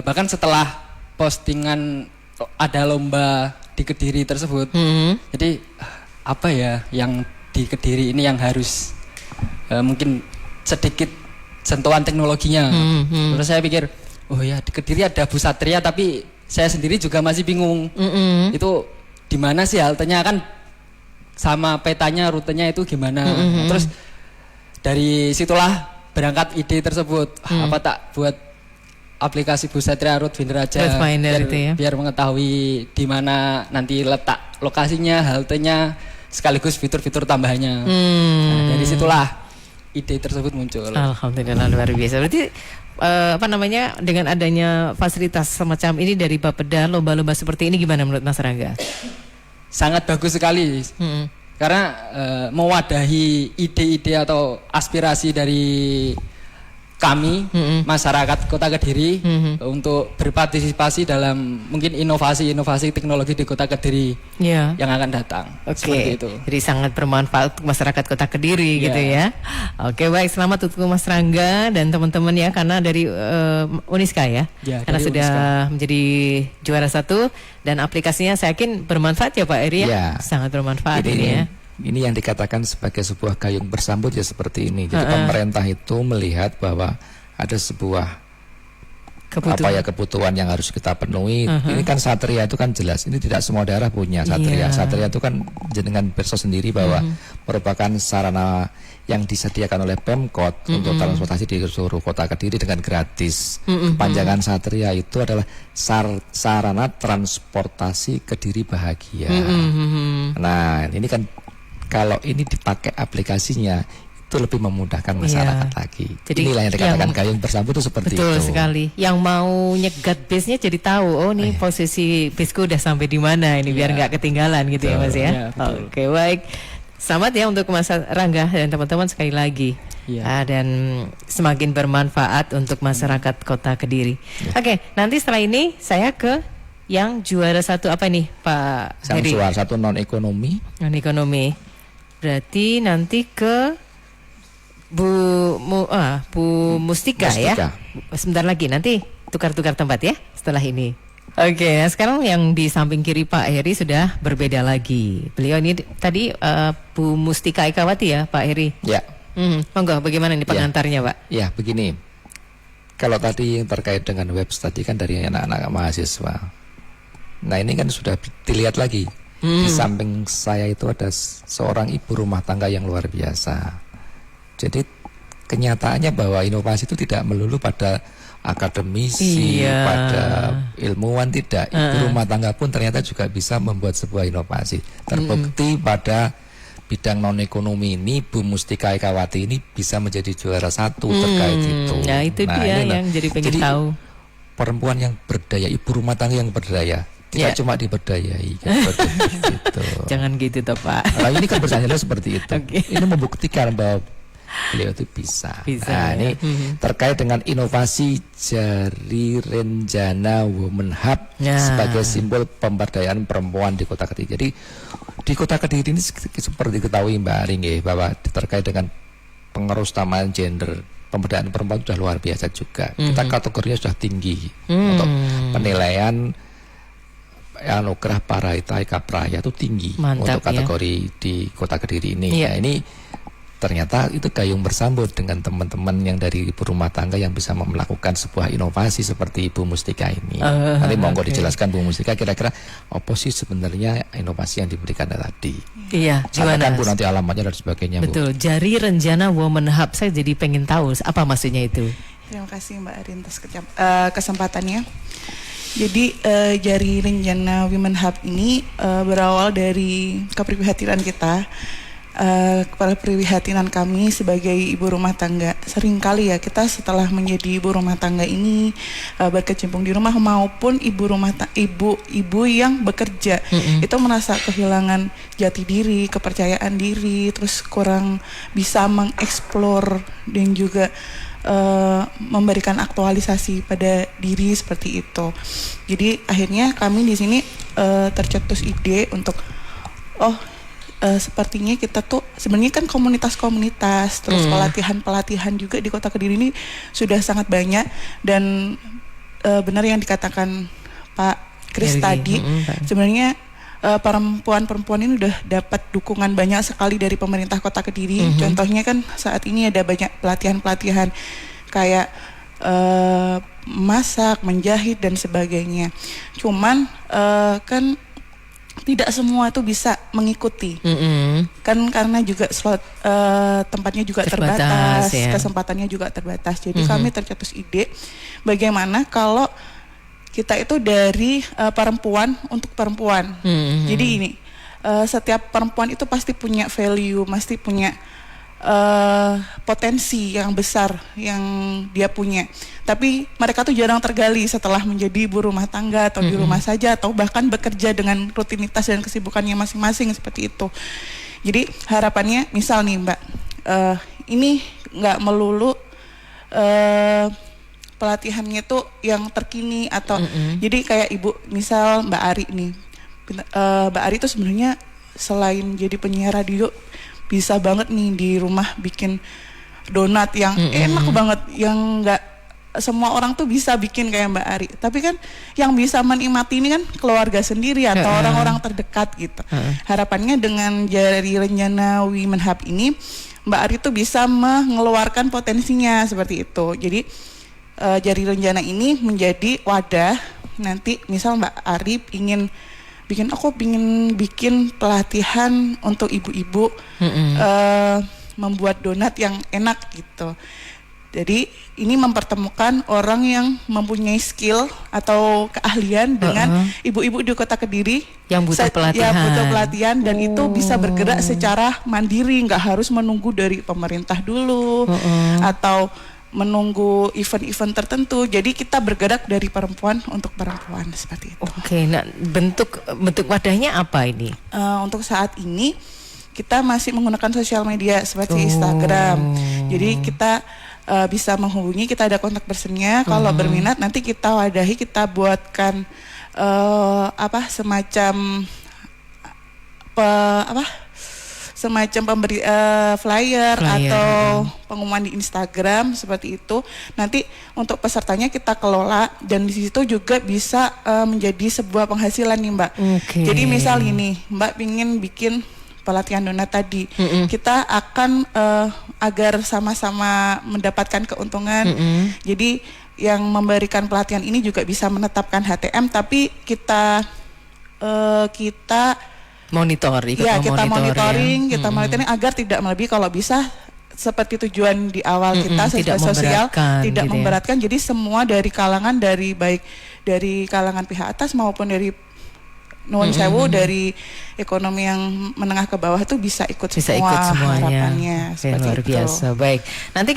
bahkan setelah postingan ada lomba di Kediri tersebut. Jadi apa ya yang di Kediri ini yang harus mungkin sedikit sentuhan teknologinya. Terus saya pikir, oh ya di Kediri ada Bus Satria, tapi saya sendiri juga masih bingung. Itu di mana sih haltenya, kan sama petanya rutenya itu gimana. Terus dari situlah berangkat ide tersebut. Apa tak buat aplikasi Bus Satria Route Finder aja, Route Finder biar, itu ya, biar mengetahui di mana nanti letak lokasinya, haltenya, sekaligus fitur-fitur tambahannya. Nah, dari situlah ide tersebut muncul. Alhamdulillah, luar biasa. Berarti dengan adanya fasilitas semacam ini dari Bapeda, lomba-lomba seperti ini gimana menurut Mas Rangga? Sangat bagus sekali. Karena mewadahi ide-ide atau aspirasi dari kami masyarakat Kota Kediri untuk berpartisipasi dalam mungkin inovasi teknologi di Kota Kediri yang akan datang. Seperti itu. Jadi sangat bermanfaat untuk masyarakat Kota Kediri gitu ya. Oke, baik, selamat untuk Mas Rangga dan teman-teman ya, karena dari Uniska ya. Karena sudah menjadi juara 1 dan aplikasinya saya yakin bermanfaat ya Pak Eri ya. Sangat bermanfaat ini ya. Ini yang dikatakan sebagai sebuah gayung bersambut ya seperti ini. Jadi pemerintah itu melihat bahwa ada sebuah kebutuhan yang harus kita penuhi. Ini kan Satria itu kan jelas. Ini tidak semua daerah punya Satria. Satria itu kan jenengan berso sendiri bahwa merupakan sarana yang disediakan oleh Pemkot untuk transportasi di seluruh Kota Kediri dengan gratis. Kepanjangan Satria itu adalah sarana transportasi Kediri Bahagia. Nah, ini kan kalau ini dipakai aplikasinya itu lebih memudahkan masyarakat lagi. Jadi inilah yang dikatakan gayung bersambut itu seperti itu. Betul sekali. Yang mau nyegat base-nya jadi tahu, oh nih posisi base-ku udah sampai di mana ini biar nggak ketinggalan gitu ya Mas ya. Oke, baik. Selamat ya untuk Mas Rangga dan teman-teman sekali lagi. Dan semakin bermanfaat untuk masyarakat Kota Kediri. Oke, nanti setelah ini saya ke yang juara 1 apa nih Pak Heri? Yang juara 1 non-ekonomi. Non-ekonomi. Berarti nanti ke Bu Mustika ya. Sebentar lagi nanti tukar-tukar tempat ya setelah ini. Oke, nah sekarang yang di samping kiri Pak Heri sudah berbeda lagi. Beliau ini tadi Bu Mustika Ekawati ya Pak Heri. Ya. Monggo, bagaimana nih pengantarnya Pak? Ya, begini. Kalau tadi yang terkait dengan web tadi kan dari anak-anak mahasiswa. Nah ini kan sudah dilihat lagi. Di samping saya itu ada seorang ibu rumah tangga yang luar biasa. Jadi kenyataannya bahwa inovasi itu tidak melulu pada akademisi, pada ilmuwan, tidak. Ibu rumah tangga pun ternyata juga bisa membuat sebuah inovasi. Terbukti pada bidang non-ekonomi ini Bu Mustika Ekawati ini bisa menjadi juara 1 terkait itu. Nah itu dia yang jadi pengen tahu. Perempuan yang berdaya, ibu rumah tangga yang berdaya. Tidak cuma diberdayai kan, gitu. Jangan gitu toh Pak. Nah ini kan berjalan seperti itu. Ini membuktikan bahwa beliau itu bisa. Nah ini terkait dengan inovasi Jari Renjana Women Hub sebagai simbol pemberdayaan perempuan di Kota Kediri. Jadi di Kota Kediri ini seperti diketahui Mbak Aring ya, bahwa terkait dengan pengerusamaan gender, pemberdayaan perempuan sudah luar biasa juga. Kita kategorinya sudah tinggi untuk penilaian anugerah Paraitai Kapraya itu tinggi. Mantap, untuk kategori di Kota Kediri ini. Nah, ini ternyata itu gayung bersambut dengan teman-teman yang dari ibu rumah tangga yang bisa melakukan sebuah inovasi seperti Ibu Mustika ini. Nanti monggo dijelaskan Bu Mustika kira-kira apa sih sebenarnya inovasi yang diberikan tadi. Iya, gimana Bu nanti alamatnya dan sebagainya. Betul, Bu. Jari Renjana Women Hub, saya jadi pengen tahu apa maksudnya itu. Terima kasih Mbak Arin atas kesempatannya. Jadi Jari Renjana Women Hub ini berawal dari keprihatinan kita, keprihatinan kami sebagai ibu rumah tangga. Seringkali ya kita setelah menjadi ibu rumah tangga ini berkecimpung di rumah maupun ibu yang bekerja itu merasa kehilangan jati diri, kepercayaan diri, terus kurang bisa mengeksplor dan juga memberikan aktualisasi pada diri seperti itu. Jadi akhirnya kami di sini tercetus ide untuk sepertinya kita tuh sebenarnya kan komunitas-komunitas, terus pelatihan-pelatihan juga di Kota Kediri ini sudah sangat banyak dan benar yang dikatakan Pak Kris tadi, sebenarnya perempuan-perempuan ini udah dapat dukungan banyak sekali dari pemerintah Kota Kediri. Contohnya kan saat ini ada banyak pelatihan-pelatihan kayak masak, menjahit dan sebagainya. Cuman kan tidak semua itu bisa mengikuti, kan karena juga tempatnya juga terbatas, kesempatannya juga terbatas. Jadi kami tercetus ide bagaimana kalau kita itu dari perempuan untuk perempuan. Jadi ini setiap perempuan itu pasti punya value, pasti punya potensi yang besar yang dia punya. Tapi mereka tuh jarang tergali setelah menjadi ibu rumah tangga atau di rumah saja atau bahkan bekerja dengan rutinitas dan kesibukannya masing-masing seperti itu. Jadi harapannya misal nih Mbak, ini nggak melulu pelatihannya tuh yang terkini atau jadi kayak ibu misal Mbak Ari nih, Mbak Ari tuh sebenarnya selain jadi penyiar radio bisa banget nih di rumah bikin donat yang enak banget, yang nggak semua orang tuh bisa bikin kayak Mbak Ari. Tapi kan yang bisa menikmati ini kan keluarga sendiri atau orang-orang terdekat gitu. Harapannya dengan Jari Renjana Women Hub ini Mbak Ari tuh bisa mengeluarkan potensinya seperti itu. Jadi Jari Renjana ini menjadi wadah. Nanti misal Mbak Ari ingin bikin pelatihan untuk ibu-ibu membuat donat yang enak gitu. Jadi ini mempertemukan orang yang mempunyai skill atau keahlian dengan ibu-ibu di Kota Kediri yang butuh pelatihan. Ya, butuh pelatihan dan itu bisa bergerak secara mandiri, nggak harus menunggu dari pemerintah dulu atau menunggu event-event tertentu. Jadi kita bergerak dari perempuan untuk perempuan seperti itu. Oke, nah bentuk wadahnya apa ini? Untuk saat ini kita masih menggunakan sosial media seperti Instagram. Jadi kita bisa menghubungi, kita ada kontak personnya. Kalau berminat nanti kita wadahi, kita buatkan semacam pemberi flyer atau pengumuman di Instagram seperti itu. Nanti untuk pesertanya kita kelola dan di situ juga bisa menjadi sebuah penghasilan nih Mbak. Jadi misal ini Mbak ingin bikin pelatihan donat tadi, kita akan agar sama-sama mendapatkan keuntungan. Jadi yang memberikan pelatihan ini juga bisa menetapkan HTM, tapi kita monitoring kita monitoring agar tidak melebihi, kalau bisa seperti tujuan di awal kita sesuai sosial, tidak gitu memberatkan. Jadi semua dari kalangan, baik dari kalangan pihak atas maupun dari nuwun sewu dari ekonomi yang menengah ke bawah itu bisa ikut semuanya. Harapannya seperti luar biasa. Baik, nanti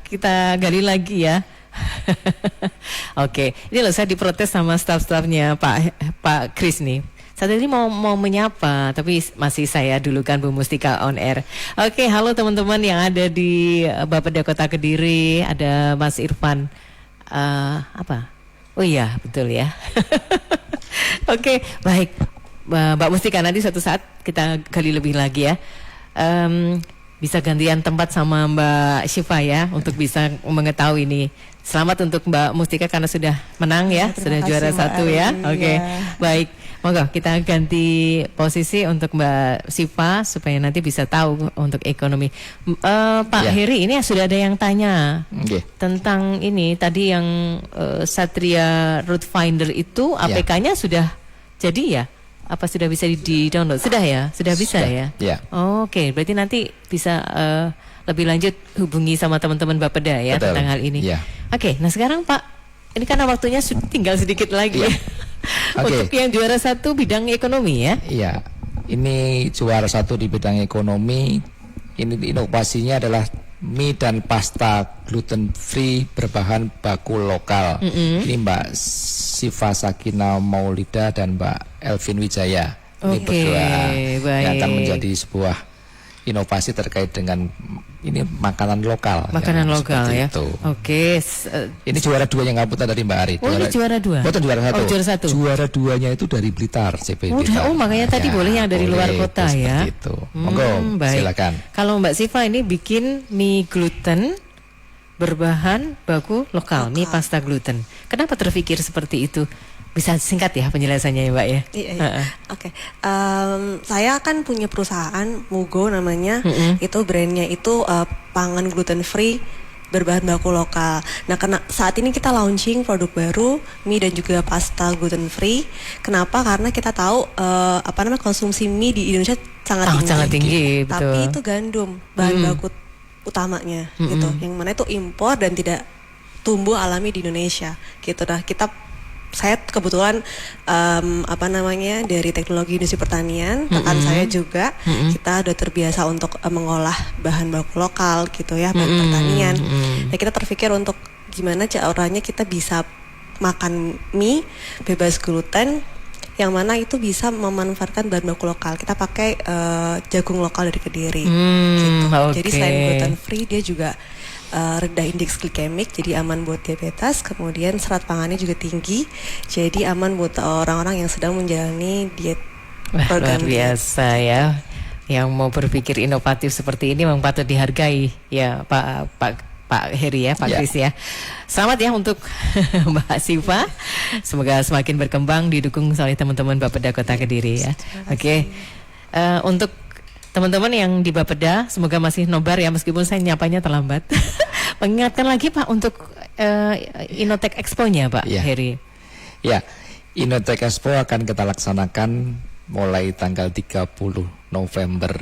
kita gali lagi ya. Oke, ini loh saya diprotes sama staf-stafnya Pak Kris nih. Saat ini mau menyapa, tapi masih saya dulukan Bu Mustika on air. Oke, halo teman-teman yang ada di Bapeda Kota Kediri, ada Mas Irfan. Oh iya, betul ya. Oke, baik. Mbak Mustika, nanti suatu saat kita gali lebih lagi ya. Bisa gantian tempat sama Mbak Syifa ya, untuk bisa mengetahui ini. Selamat untuk Mbak Mustika karena sudah menang ya, sudah juara 1 ya. Oke, baik. Monggo kita ganti posisi untuk Mbak Syifa supaya nanti bisa tahu untuk ekonomi. Pak Heri, ini sudah ada yang tanya tentang ini tadi yang Satria Root Finder itu APK-nya sudah jadi ya? Apa sudah bisa di-download? Sudah ya? Sudah bisa ya? Oke, berarti nanti bisa lebih lanjut hubungi sama teman-teman Bapeda ya tentang hal ini. Oke, nah sekarang Pak, ini karena waktunya tinggal sedikit lagi. Untuk yang juara 1 bidang ekonomi ya? Iya, ini juara 1 di bidang ekonomi. Ini inovasinya adalah mie dan pasta gluten free berbahan baku lokal. Ini Mbak Syifa Sakina Maulida dan Mbak Elvin Wijaya. Ini berdua yang akan menjadi sebuah inovasi terkait dengan ini makanan lokal. Makanan lokal ya. Oke. Ini juara 2 yang ngapunten tadi Mbak Ari. Ini juara 2. Bukan juara 1. Juara 1. Juara 2-nya itu dari Blitar, CP Blitar. Makanya tadi boleh yang dari luar kota ya. Itu. Monggo, silakan. Kalau Mbak Syifa ini bikin mie gluten berbahan baku lokal, mie pasta gluten. Kenapa terpikir seperti itu? Bisa singkat ya penjelasannya ya Mbak ya? Iya. Oke. Saya kan punya perusahaan Mugo namanya, itu brandnya itu pangan gluten free berbahan baku lokal. Nah, karena saat ini kita launching produk baru mie dan juga pasta gluten free. Kenapa? Karena kita tahu konsumsi mie di Indonesia sangat tinggi. Betul. Tapi itu gandum bahan baku utamanya gitu. Yang mana itu impor dan tidak tumbuh alami di Indonesia gitu. Nah, saya kebetulan dari teknologi industri pertanian, rekan saya juga kita udah terbiasa untuk mengolah bahan baku lokal gitu ya, bahan pertanian. Nah, kita terpikir untuk gimana caranya kita bisa makan mie bebas gluten yang mana itu bisa memanfaatkan bahan baku lokal. Kita pakai jagung lokal dari Kediri gitu. Jadi selain gluten free dia juga rendah indeks glikemik, jadi aman buat diabetes. Kemudian serat pangannya juga tinggi, jadi aman buat orang-orang yang sedang menjalani diet. Wah, luar biasa ya. Yang mau berpikir inovatif seperti ini memang patut dihargai ya Pak Heri ya, Pak Kris ya. Selamat ya untuk Mbak Siva. Semoga semakin berkembang, didukung oleh teman-teman Bapeda Kota Kediri ya. Oke. Untuk teman-teman yang di Bapeda, semoga masih nobar ya meskipun saya nyapanya terlambat. Mengingatkan lagi Pak untuk Innotek Expo-nya Pak Heri. Ya, Innotek Expo akan kita laksanakan mulai tanggal 30 November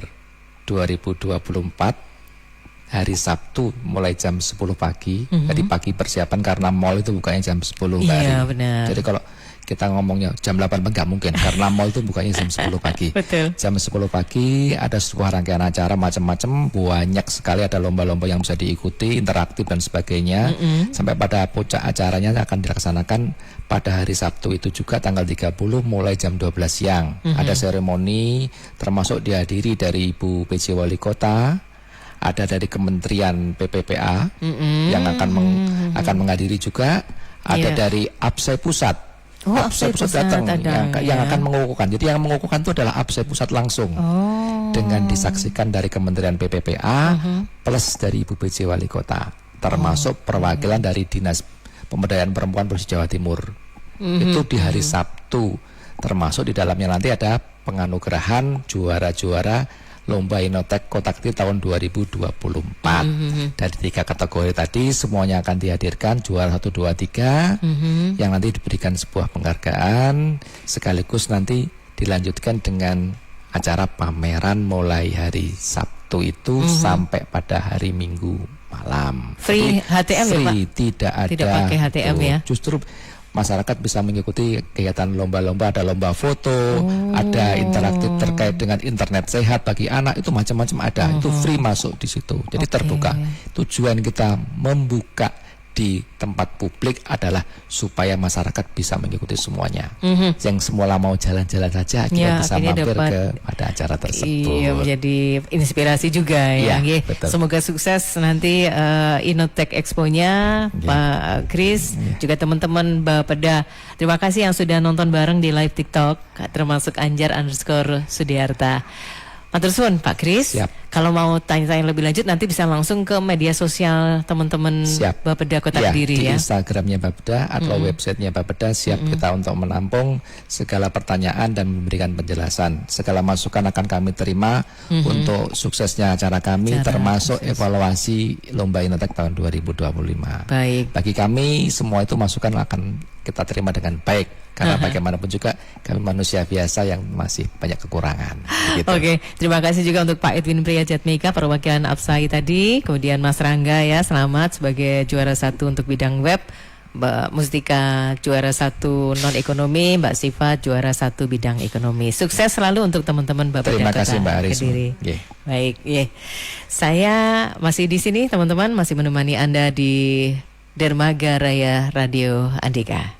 2024. Hari Sabtu mulai jam 10 pagi. Jadi pagi persiapan karena mall itu bukanya jam 10 Mbak Ari. Benar. Jadi kalau kita ngomongnya jam 8 pagi nggak mungkin karena mall itu bukanya jam 10 pagi. Betul. Jam 10 pagi ada sebuah rangkaian acara macam-macam, banyak sekali, ada lomba-lomba yang bisa diikuti, interaktif dan sebagainya. Sampai pada puncak acaranya akan dilaksanakan pada hari Sabtu itu juga tanggal 30 mulai jam 12 siang. Ada seremoni termasuk dihadiri dari Ibu PJ Wali Kota, ada dari Kementerian PPPA yang akan menghadiri juga, ada dari APSE Pusat. APSE Pusat datang yang akan mengukuhkan. Jadi yang mengukuhkan itu adalah APSE Pusat langsung. Dengan disaksikan dari Kementerian PPPA plus dari Ibu PJ Wali Kota, termasuk perwakilan dari Dinas Pemberdayaan Perempuan Provinsi Jawa Timur. Itu di hari Sabtu. Termasuk di dalamnya nanti ada penganugerahan juara-juara Lomba Innotek Kota Kediri tahun 2024. Dari 3 kategori tadi semuanya akan dihadirkan juara 1, 2, 3 yang nanti diberikan sebuah penghargaan, sekaligus nanti dilanjutkan dengan acara pameran mulai hari Sabtu itu sampai pada hari Minggu malam. Free HTM ya Pak? Tidak ada. Tidak pakai HTM ya? Justru masyarakat bisa mengikuti kegiatan lomba-lomba, ada lomba foto, ada interaktif terkait dengan internet sehat bagi anak, itu macam-macam ada. Itu free masuk di situ. Jadi terbuka. Tujuan kita membuka di tempat publik adalah supaya masyarakat bisa mengikuti semuanya. Yang semula mau jalan-jalan saja kita bisa mampir ke pada acara tersebut. Iya, menjadi inspirasi juga ya. Semoga sukses nanti Innotek Expo-nya Pak Kris, juga teman-teman Bapeda. Terima kasih yang sudah nonton bareng di live TikTok, termasuk Anjar_Sudiarta. Matur suwun Pak Kris. Kalau mau tanya-tanya lebih lanjut nanti bisa langsung ke media sosial teman-teman Bapeda Kota Kediri di ya. Instagramnya Bapeda atau websitenya Bapeda, siap kita untuk menampung segala pertanyaan dan memberikan penjelasan. Segala masukan akan kami terima untuk suksesnya acara kami, termasuk evaluasi Lomba Innotek tahun 2025. Baik. Bagi kami semua itu masukan akan kita terima dengan baik. Karena bagaimanapun juga kami manusia biasa yang masih banyak kekurangan. Gitu. Oke, terima kasih juga untuk Pak Edwin Priyajatmika perwakilan APSAI tadi. Kemudian Mas Rangga ya, selamat sebagai juara 1 untuk bidang web. Mbak Mustika juara 1 non ekonomi, Mbak Siva juara 1 bidang ekonomi. Sukses selalu untuk teman-teman Bapeda Terima kasih Mbak Aris. Baik, saya masih di sini teman-teman, masih menemani Anda di Dermaga Raya Radio Andika.